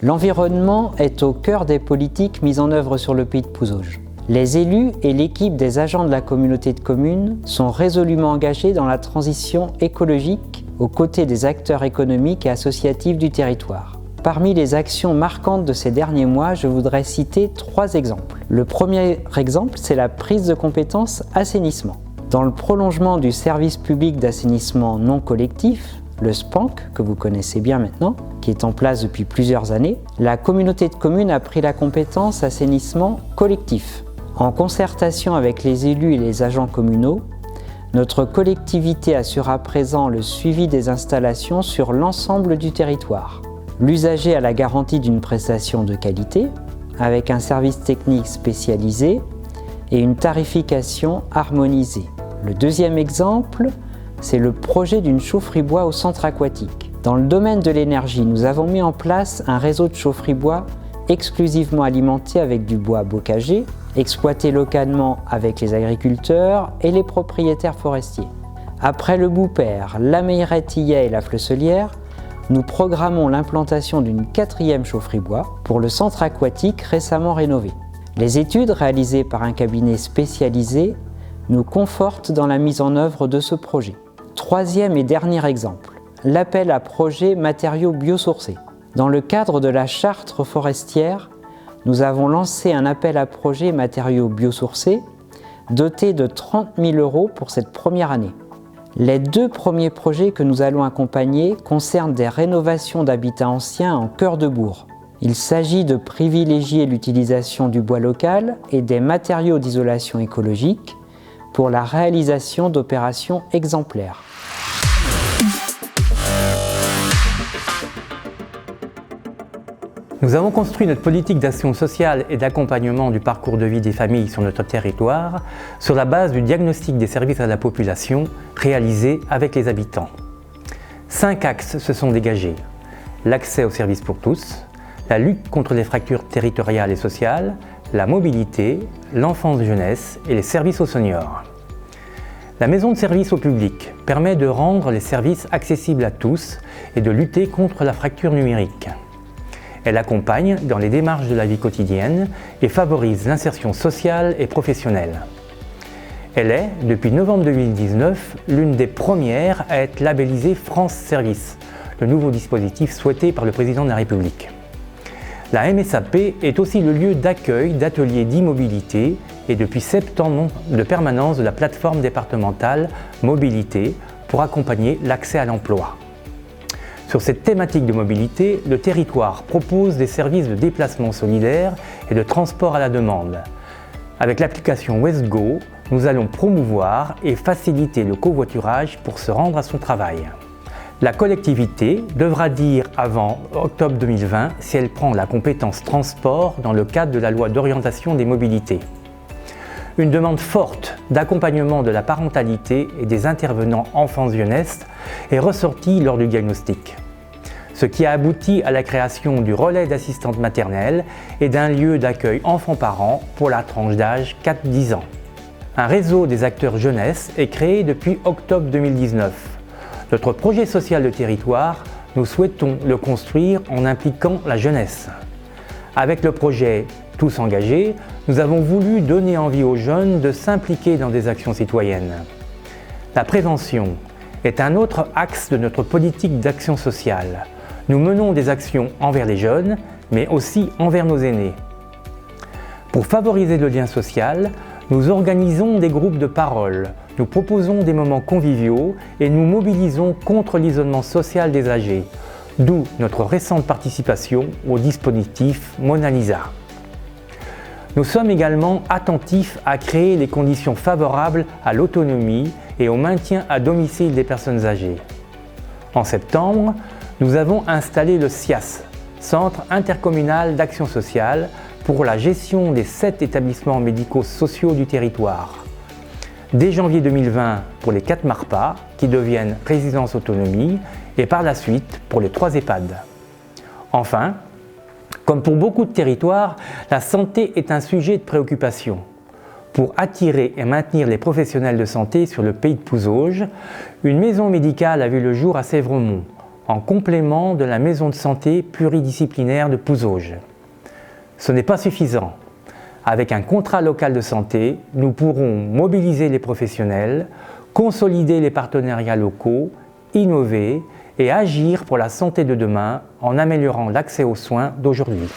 L'environnement est au cœur des politiques mises en œuvre sur le pays de Pouzauges. Les élus et l'équipe des agents de la communauté de communes sont résolument engagés dans la transition écologique aux côtés des acteurs économiques et associatifs du territoire. Parmi les actions marquantes de ces derniers mois, je voudrais citer 3 exemples. Le premier exemple, c'est la prise de compétence assainissement. Dans le prolongement du service public d'assainissement non collectif, le SPANC, que vous connaissez bien maintenant, qui est en place depuis plusieurs années, la communauté de communes a pris la compétence assainissement collectif. En concertation avec les élus et les agents communaux, notre collectivité assure à présent le suivi des installations sur l'ensemble du territoire. L'usager a la garantie d'une prestation de qualité, avec un service technique spécialisé et une tarification harmonisée. Le deuxième exemple, c'est le projet d'une chaufferie bois au centre aquatique. Dans le domaine de l'énergie, nous avons mis en place un réseau de chaufferie bois exclusivement alimenté avec du bois bocagé, exploité localement avec les agriculteurs et les propriétaires forestiers. Après le Boupère, la Meillerettillet et la Fleusselière, nous programmons l'implantation d'une 4e chaufferie bois pour le centre aquatique récemment rénové. Les études réalisées par un cabinet spécialisé nous confortent dans la mise en œuvre de ce projet. Troisième et dernier exemple, l'appel à projet matériaux biosourcés. Dans le cadre de la charte forestière, nous avons lancé un appel à projet matériaux biosourcés doté de 30 000 € pour cette première année. Les 2 premiers projets que nous allons accompagner concernent des rénovations d'habitats anciens en cœur de bourg. Il s'agit de privilégier l'utilisation du bois local et des matériaux d'isolation écologique pour la réalisation d'opérations exemplaires. Nous avons construit notre politique d'action sociale et d'accompagnement du parcours de vie des familles sur notre territoire sur la base du diagnostic des services à la population réalisé avec les habitants. 5 axes se sont dégagés. L'accès aux services pour tous, la lutte contre les fractures territoriales et sociales, la mobilité, l'enfance-jeunesse et les services aux seniors. La maison de service au public permet de rendre les services accessibles à tous et de lutter contre la fracture numérique. Elle accompagne dans les démarches de la vie quotidienne et favorise l'insertion sociale et professionnelle. Elle est, depuis novembre 2019, l'une des premières à être labellisée France Service, le nouveau dispositif souhaité par le président de la République. La MSAP est aussi le lieu d'accueil d'ateliers d'e-mobilité et depuis septembre de permanence de la plateforme départementale Mobilité pour accompagner l'accès à l'emploi. Sur cette thématique de mobilité, le territoire propose des services de déplacement solidaire et de transport à la demande. Avec l'application WestGo, nous allons promouvoir et faciliter le covoiturage pour se rendre à son travail. La collectivité devra dire avant octobre 2020 si elle prend la compétence transport dans le cadre de la loi d'orientation des mobilités. Une demande forte d'accompagnement de la parentalité et des intervenants enfance-jeunesse est ressortie lors du diagnostic, ce qui a abouti à la création du relais d'assistante maternelle et d'un lieu d'accueil enfants-parents pour la tranche d'âge 4-10 ans. Un réseau des acteurs jeunesse est créé depuis octobre 2019. Notre projet social de territoire, nous souhaitons le construire en impliquant la jeunesse. Avec le projet Tous engagés, nous avons voulu donner envie aux jeunes de s'impliquer dans des actions citoyennes. La prévention est un autre axe de notre politique d'action sociale. Nous menons des actions envers les jeunes, mais aussi envers nos aînés. Pour favoriser le lien social, nous organisons des groupes de parole, nous proposons des moments conviviaux et nous mobilisons contre l'isolement social des âgés, d'où notre récente participation au dispositif Mona Lisa. Nous sommes également attentifs à créer les conditions favorables à l'autonomie et au maintien à domicile des personnes âgées. En septembre, nous avons installé le CIAS, Centre intercommunal d'action sociale, pour la gestion des 7 établissements médico-sociaux du territoire. Dès janvier 2020 pour les 4 MARPA, qui deviennent résidences autonomie, et par la suite pour les 3 EHPAD. Enfin, comme pour beaucoup de territoires, la santé est un sujet de préoccupation. Pour attirer et maintenir les professionnels de santé sur le pays de Pouzauges, une maison médicale a vu le jour à Sévremont, en complément de la maison de santé pluridisciplinaire de Pouzauges. Ce n'est pas suffisant. Avec un contrat local de santé, nous pourrons mobiliser les professionnels, consolider les partenariats locaux, innover et agir pour la santé de demain en améliorant l'accès aux soins d'aujourd'hui.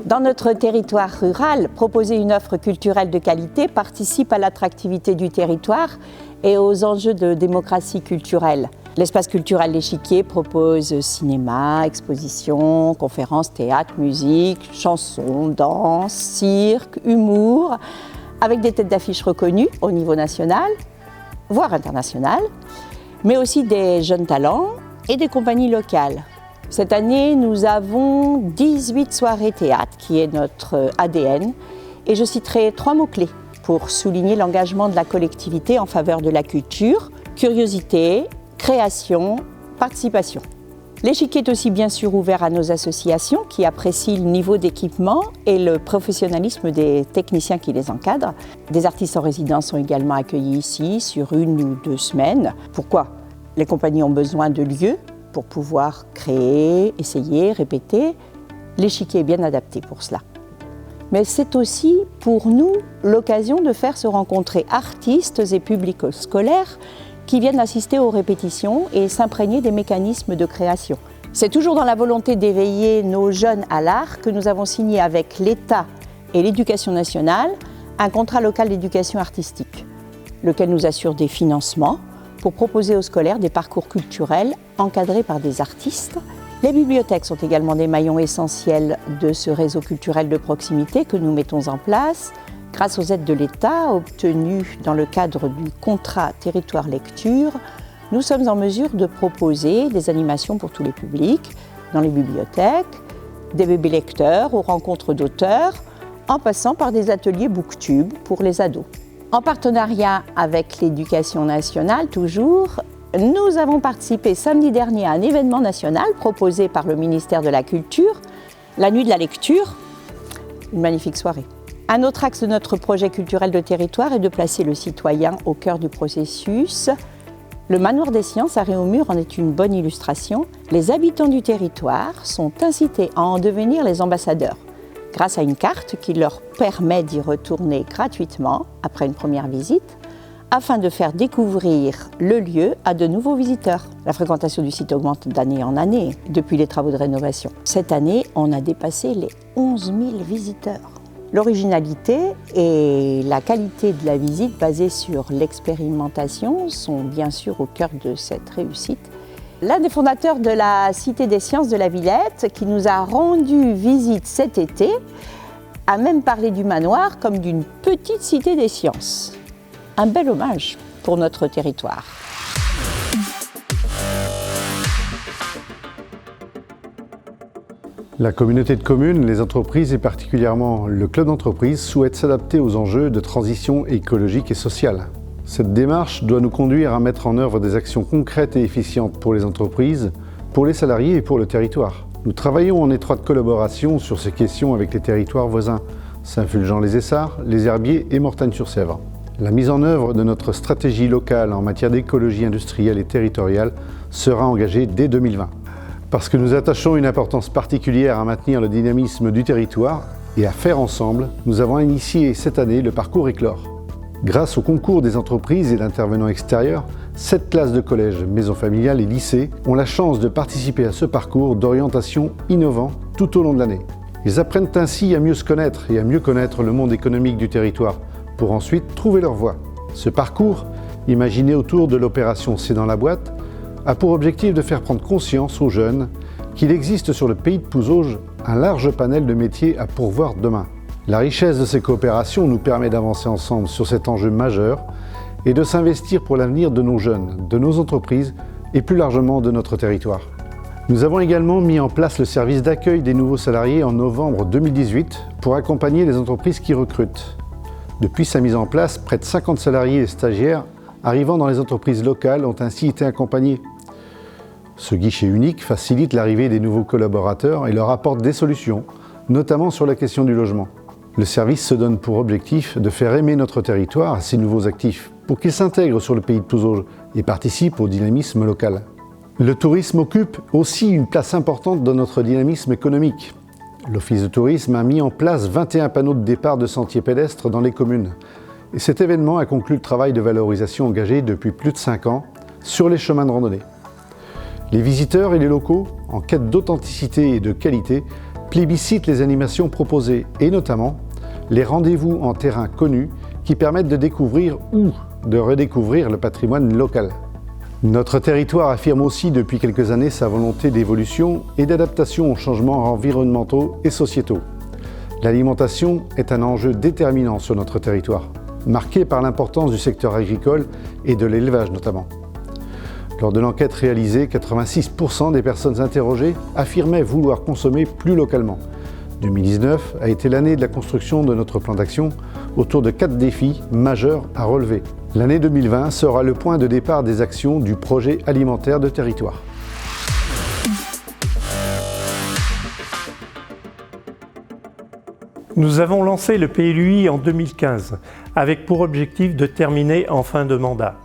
Dans notre territoire rural, proposer une offre culturelle de qualité participe à l'attractivité du territoire et aux enjeux de démocratie culturelle. L'espace culturel L'Échiquier propose cinéma, expositions, conférences, théâtre, musique, chansons, danse, cirque, humour, avec des têtes d'affiche reconnues au niveau national, voire international, mais aussi des jeunes talents et des compagnies locales. Cette année, nous avons 18 soirées théâtre, qui est notre ADN, et je citerai 3 mots-clés pour souligner l'engagement de la collectivité en faveur de la culture: curiosité, création, participation. L'Échiquier est aussi bien sûr ouvert à nos associations qui apprécient le niveau d'équipement et le professionnalisme des techniciens qui les encadrent. Des artistes en résidence sont également accueillis ici sur 1 ou 2 semaines. Pourquoi ? Les compagnies ont besoin de lieux pour pouvoir créer, essayer, répéter. L'Échiquier est bien adapté pour cela. Mais c'est aussi pour nous l'occasion de faire se rencontrer artistes et publics scolaires qui viennent assister aux répétitions et s'imprégner des mécanismes de création. C'est toujours dans la volonté d'éveiller nos jeunes à l'art que nous avons signé avec l'État et l'Éducation nationale un contrat local d'éducation artistique, lequel nous assure des financements pour proposer aux scolaires des parcours culturels encadrés par des artistes. Les bibliothèques sont également des maillons essentiels de ce réseau culturel de proximité que nous mettons en place grâce aux aides de l'État obtenues dans le cadre du contrat territoire lecture. Nous sommes en mesure de proposer des animations pour tous les publics dans les bibliothèques, des bébés lecteurs aux rencontres d'auteurs, en passant par des ateliers booktube pour les ados. En partenariat avec l'Éducation nationale, toujours, nous avons participé samedi dernier à un événement national proposé par le ministère de la Culture, la Nuit de la Lecture, une magnifique soirée. Un autre axe de notre projet culturel de territoire est de placer le citoyen au cœur du processus. Le Manoir des Sciences à Réaumur en est une bonne illustration. Les habitants du territoire sont incités à en devenir les ambassadeurs, grâce à une carte qui leur permet d'y retourner gratuitement après une première visite, afin de faire découvrir le lieu à de nouveaux visiteurs. La fréquentation du site augmente d'année en année depuis les travaux de rénovation. Cette année, on a dépassé les 11 000 visiteurs. L'originalité et la qualité de la visite basée sur l'expérimentation sont bien sûr au cœur de cette réussite. L'un des fondateurs de la Cité des Sciences de la Villette, qui nous a rendu visite cet été, a même parlé du manoir comme d'une petite cité des sciences. Un bel hommage pour notre territoire. La communauté de communes, les entreprises et particulièrement le club d'entreprise souhaitent s'adapter aux enjeux de transition écologique et sociale. Cette démarche doit nous conduire à mettre en œuvre des actions concrètes et efficientes pour les entreprises, pour les salariés et pour le territoire. Nous travaillons en étroite collaboration sur ces questions avec les territoires voisins, Saint-Fulgent-les-Essarts, les Herbiers et Mortagne-sur-Sèvre. La mise en œuvre de notre stratégie locale en matière d'écologie industrielle et territoriale sera engagée dès 2020. Parce que nous attachons une importance particulière à maintenir le dynamisme du territoire et à faire ensemble, nous avons initié cette année le parcours Éclore. Grâce au concours des entreprises et d'intervenants extérieurs, 7 classes de collège, maisons familiales et lycées ont la chance de participer à ce parcours d'orientation innovant tout au long de l'année. Ils apprennent ainsi à mieux se connaître et à mieux connaître le monde économique du territoire pour ensuite trouver leur voie. Ce parcours, imaginé autour de l'opération C'est dans la boîte, a pour objectif de faire prendre conscience aux jeunes qu'il existe sur le pays de Pouzauges un large panel de métiers à pourvoir demain. La richesse de ces coopérations nous permet d'avancer ensemble sur cet enjeu majeur et de s'investir pour l'avenir de nos jeunes, de nos entreprises et plus largement de notre territoire. Nous avons également mis en place le service d'accueil des nouveaux salariés en novembre 2018 pour accompagner les entreprises qui recrutent. Depuis sa mise en place, près de 50 salariés et stagiaires arrivant dans les entreprises locales ont ainsi été accompagnés. Ce guichet unique facilite l'arrivée des nouveaux collaborateurs et leur apporte des solutions, notamment sur la question du logement. Le service se donne pour objectif de faire aimer notre territoire à ses nouveaux actifs. pour qu'ils s'intègrent sur le pays de Pouzauges et participent au dynamisme local. Le tourisme occupe aussi une place importante dans notre dynamisme économique. L'Office de tourisme a mis en place 21 panneaux de départ de sentiers pédestres dans les communes. Et cet événement a conclu le travail de valorisation engagé depuis plus de 5 ans sur les chemins de randonnée. Les visiteurs et les locaux, en quête d'authenticité et de qualité, plébiscitent les animations proposées et notamment les rendez-vous en terrain connus qui permettent de découvrir ou de redécouvrir le patrimoine local. Notre territoire affirme aussi depuis quelques années sa volonté d'évolution et d'adaptation aux changements environnementaux et sociétaux. L'alimentation est un enjeu déterminant sur notre territoire, marqué par l'importance du secteur agricole et de l'élevage notamment. Lors de l'enquête réalisée, 86% des personnes interrogées affirmaient vouloir consommer plus localement. 2019 a été l'année de la construction de notre plan d'action autour de 4 défis majeurs à relever. L'année 2020 sera le point de départ des actions du projet alimentaire de territoire. Nous avons lancé le PLUI en 2015 avec pour objectif de terminer en fin de mandat.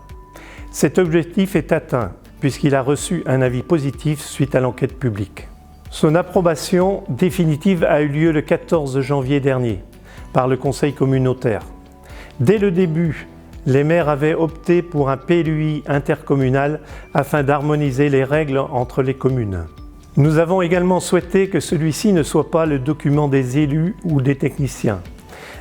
Cet objectif est atteint puisqu'il a reçu un avis positif suite à l'enquête publique. Son approbation définitive a eu lieu le 14 janvier dernier par le Conseil communautaire. Dès le début, les maires avaient opté pour un PLUI intercommunal afin d'harmoniser les règles entre les communes. Nous avons également souhaité que celui-ci ne soit pas le document des élus ou des techniciens,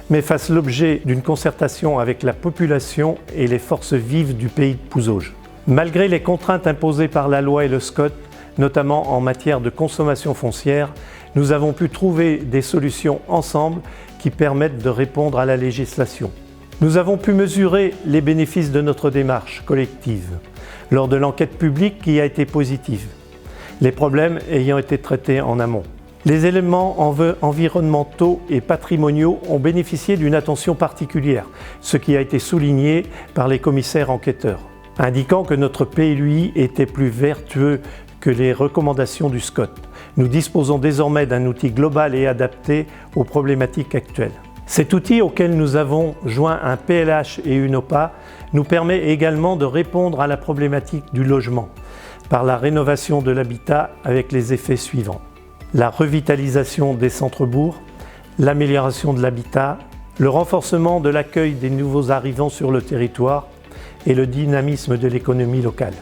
mais fasse l'objet d'une concertation avec la population et les forces vives du pays de Pouzauges. Malgré les contraintes imposées par la loi et le SCOT, notamment en matière de consommation foncière, nous avons pu trouver des solutions ensemble qui permettent de répondre à la législation. Nous avons pu mesurer les bénéfices de notre démarche collective lors de l'enquête publique qui a été positive, les problèmes ayant été traités en amont. Les éléments environnementaux et patrimoniaux ont bénéficié d'une attention particulière, ce qui a été souligné par les commissaires enquêteurs, indiquant que notre PLUI était plus vertueux que les recommandations du SCOT. Nous disposons désormais d'un outil global et adapté aux problématiques actuelles. Cet outil auquel nous avons joint un PLH et une OPA nous permet également de répondre à la problématique du logement par la rénovation de l'habitat avec les effets suivants. La revitalisation des centres-bourgs, l'amélioration de l'habitat, le renforcement de l'accueil des nouveaux arrivants sur le territoire et le dynamisme de l'économie locale.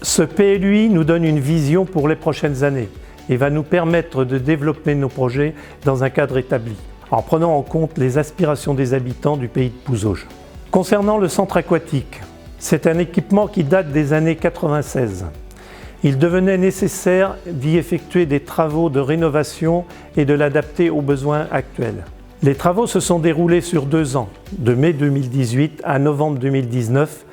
Ce PLUI nous donne une vision pour les prochaines années et va nous permettre de développer nos projets dans un cadre établi, en prenant en compte les aspirations des habitants du pays de Pouzauges. Concernant le centre aquatique, c'est un équipement qui date des années 96. Il devenait nécessaire d'y effectuer des travaux de rénovation et de l'adapter aux besoins actuels. Les travaux se sont déroulés sur 2 ans, de mai 2018 à novembre 2019,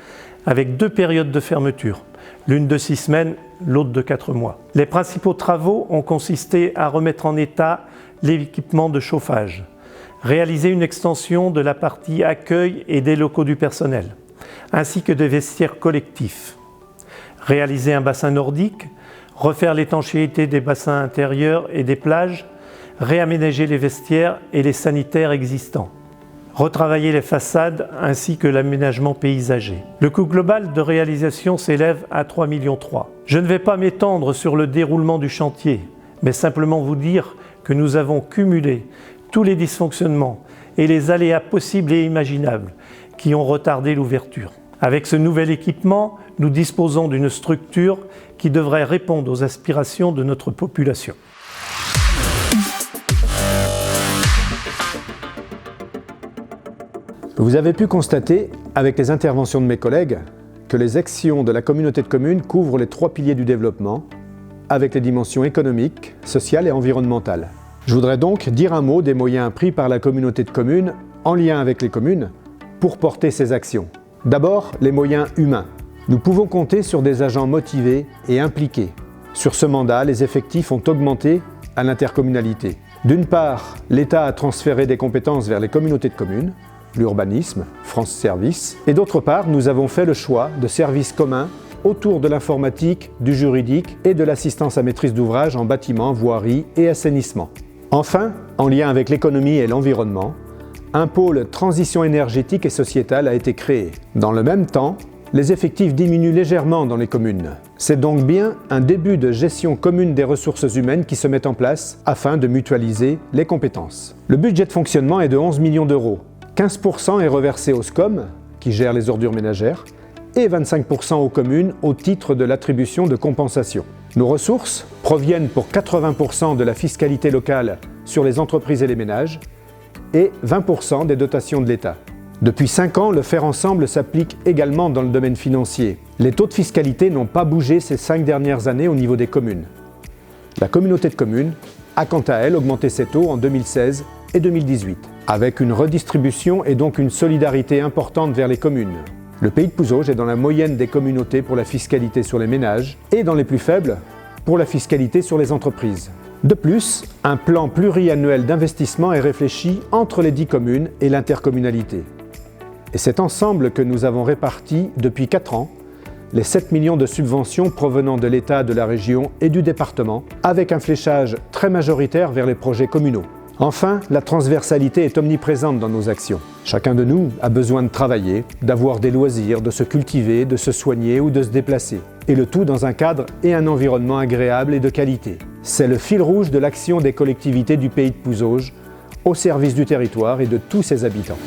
avec 2 périodes de fermeture, l'une de 6 semaines, l'autre de 4 mois. Les principaux travaux ont consisté à remettre en état l'équipement de chauffage, réaliser une extension de la partie accueil et des locaux du personnel, ainsi que des vestiaires collectifs, réaliser un bassin nordique, refaire l'étanchéité des bassins intérieurs et des plages, réaménager les vestiaires et les sanitaires existants, retravailler les façades ainsi que l'aménagement paysager. Le coût global de réalisation s'élève à 3,3 millions. Je ne vais pas m'étendre sur le déroulement du chantier, mais simplement vous dire que nous avons cumulé tous les dysfonctionnements et les aléas possibles et imaginables qui ont retardé l'ouverture. Avec ce nouvel équipement, nous disposons d'une structure qui devrait répondre aux aspirations de notre population. Vous avez pu constater, avec les interventions de mes collègues, que les actions de la communauté de communes couvrent les 3 piliers du développement, avec les dimensions économiques, sociales et environnementales. Je voudrais donc dire un mot des moyens pris par la communauté de communes en lien avec les communes pour porter ces actions. D'abord, les moyens humains. Nous pouvons compter sur des agents motivés et impliqués. Sur ce mandat, les effectifs ont augmenté à l'intercommunalité. D'une part, l'État a transféré des compétences vers les communautés de communes, l'urbanisme, France Service, et d'autre part, nous avons fait le choix de services communs autour de l'informatique, du juridique et de l'assistance à maîtrise d'ouvrage en bâtiment, voirie et assainissement. Enfin, en lien avec l'économie et l'environnement, un pôle transition énergétique et sociétale a été créé. Dans le même temps, les effectifs diminuent légèrement dans les communes. C'est donc bien un début de gestion commune des ressources humaines qui se met en place afin de mutualiser les compétences. Le budget de fonctionnement est de 11 millions d'euros. 15% est reversé au SCOM, qui gère les ordures ménagères, et 25% aux communes au titre de l'attribution de compensation. Nos ressources proviennent pour 80% de la fiscalité locale sur les entreprises et les ménages et 20% des dotations de l'État. Depuis 5 ans, le faire ensemble s'applique également dans le domaine financier. Les taux de fiscalité n'ont pas bougé ces 5 dernières années au niveau des communes. La communauté de communes a quant à elle augmenté ses taux en 2016 et 2018, avec une redistribution et donc une solidarité importante vers les communes. Le pays de Pouzauges est dans la moyenne des communautés pour la fiscalité sur les ménages et dans les plus faibles pour la fiscalité sur les entreprises. De plus, un plan pluriannuel d'investissement est réfléchi entre les 10 communes et l'intercommunalité. Et c'est ensemble que nous avons réparti depuis 4 ans les 7 millions de subventions provenant de l'État, de la région et du département, avec un fléchage très majoritaire vers les projets communaux. Enfin, la transversalité est omniprésente dans nos actions. Chacun de nous a besoin de travailler, d'avoir des loisirs, de se cultiver, de se soigner ou de se déplacer. Et le tout dans un cadre et un environnement agréable et de qualité. C'est le fil rouge de l'action des collectivités du pays de Pouzauges, au service du territoire et de tous ses habitants.